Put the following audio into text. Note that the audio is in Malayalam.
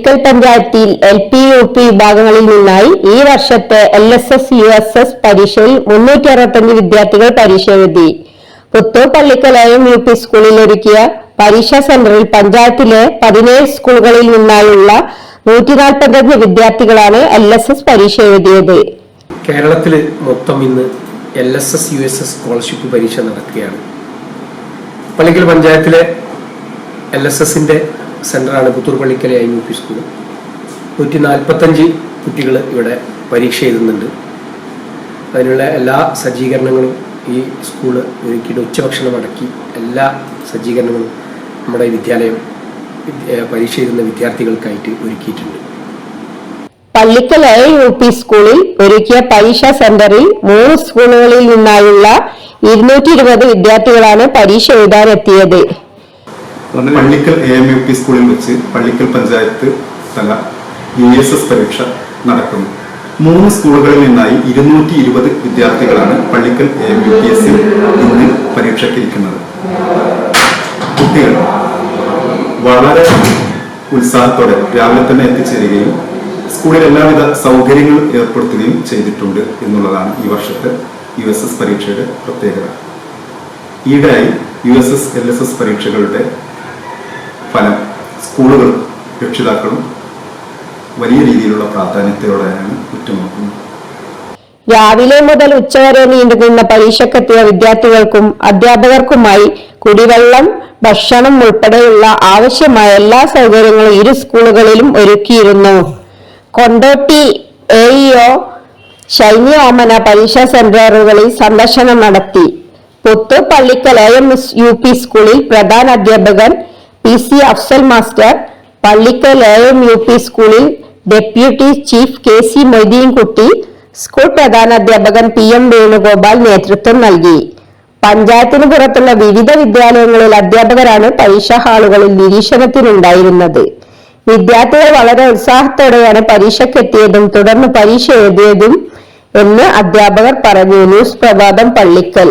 പള്ളിക്കൽ പഞ്ചായത്തിൽ LP UP വിഭാഗങ്ങളിൽ നിന്നായി ഈ വർഷത്തെ LSS USS പരീക്ഷയിൽ 365 വിദ്യാർത്ഥികൾ പരീക്ഷ എഴുതി. പുത്തൂർ പള്ളിക്കൽ UP സ്കൂളിൽ ഒരുക്കിയ പരീക്ഷാ സെന്ററിൽ പഞ്ചായത്തിലെ 17 സ്കൂളുകളിൽ നിന്നായുള്ള 145 വിദ്യാർത്ഥികളാണ് LSS പരീക്ഷ എഴുതിയത്. കേരളത്തിൽ മൊത്തം ഇന്ന് LSS USS സ്കോളർഷിപ്പ് പരീക്ഷ നടക്കുകയാണ്. പള്ളിക്കൽ പഞ്ചായത്തിലെ LSSന്റെ സെന്ററാണ് പുത്തൂർ പള്ളിക്കൽ UP സ്കൂൾ. 145 കുട്ടികൾ ഇവിടെ പരീക്ഷ എഴുതുന്നുണ്ട്. അതിനുള്ള എല്ലാ സജ്ജീകരണങ്ങളും ഈ സ്കൂള് ഒരുക്കിയിട്ട് ഉച്ചഭക്ഷണം അടക്കി എല്ലാ സജ്ജീകരണങ്ങളും നമ്മുടെ വിദ്യാലയം പരീക്ഷ എഴുതുന്ന വിദ്യാർത്ഥികൾക്കായിട്ട് ഒരുക്കിയിട്ടുണ്ട്. പള്ളിക്കൽ UP സ്കൂളിൽ ഒരുക്കിയ പരീക്ഷാ സെന്ററിൽ 3 സ്കൂളുകളിൽ നിന്നായുള്ള 220 വിദ്യാർത്ഥികളാണ് പരീക്ഷ എഴുതാനെത്തിയത്. പള്ളിക്കൽ UP സ്കൂളിൽ വെച്ച് പള്ളിക്കൽ പഞ്ചായത്ത് തല USS പരീക്ഷ നടക്കുന്നു. 3 സ്കൂളുകളിൽ നിന്നായി 220 വിദ്യാർത്ഥികളാണ് പള്ളിക്കൽ UPS ഇന്ന് പരീക്ഷയ്ക്കിരിക്കുന്നത്. കുട്ടികൾ വളരെ ഉത്സാഹത്തോടെ രാവിലെ തന്നെ എത്തിച്ചേരുകയും സ്കൂളിൽ എല്ലാവിധ സൗകര്യങ്ങളും ഏർപ്പെടുത്തുകയും ചെയ്തിട്ടുണ്ട് എന്നുള്ളതാണ് ഈ വർഷത്തെ USS പരീക്ഷയുടെ പ്രത്യേകത. ഈയിടെയായി USS LSS പരീക്ഷകളുടെ ഫലം സ്കൂളുകളും രക്ഷിതാക്കളും വലിയ രീതിയിലുള്ള പ്രാധാന്യത്തോടെയാണ് ഉറ്റുനോക്കുന്നത്. രാവിലെ മുതൽ ഉച്ചവരെ നീണ്ടുനിന്ന പരീക്ഷയ്ക്കെത്തിയ വിദ്യാർത്ഥികൾക്കും അധ്യാപകർക്കുമായി കുടിവെള്ളം, ഭക്ഷണം ഉൾപ്പെടെയുള്ള ആവശ്യമായ എല്ലാ സൗകര്യങ്ങളും ഇരു സ്കൂളുകളിലും ഒരുക്കിയിരുന്നു. കൊണ്ടോട്ടി AEO ഷൈനി ഓമന പരീക്ഷാ സെന്ററുകളിൽ സന്ദർശനം നടത്തി. പുത്തൂർ പള്ളിക്കൽ UP സ്കൂളിൽ പ്രധാന അധ്യാപകൻ PC Afsal master, Pallikkal UP സ്കൂളിൽ deputy chief KC Moideenkutty, school പ്രധാനാധ്യാപകൻ PM വേണുഗോപാൽ നേതൃത്വം നൽകി. പഞ്ചായത്തിന് പുറത്തുള്ള വിവിധ വിദ്യാലയങ്ങളിൽ അധ്യാപകരാണ് പരീക്ഷാ ഹാളുകളിൽ നിരീക്ഷണത്തിനുണ്ടായിരുന്നത്. വിദ്യാർത്ഥികൾ വളരെ ഉത്സാഹത്തോടെയാണ് പരീക്ഷയ്ക്കെത്തിയതും തുടർന്ന് പരീക്ഷ എഴുതിയതും എന്ന് അധ്യാപകർ പറഞ്ഞു. ന്യൂസ് പ്രഭാതം, പള്ളിക്കൽ.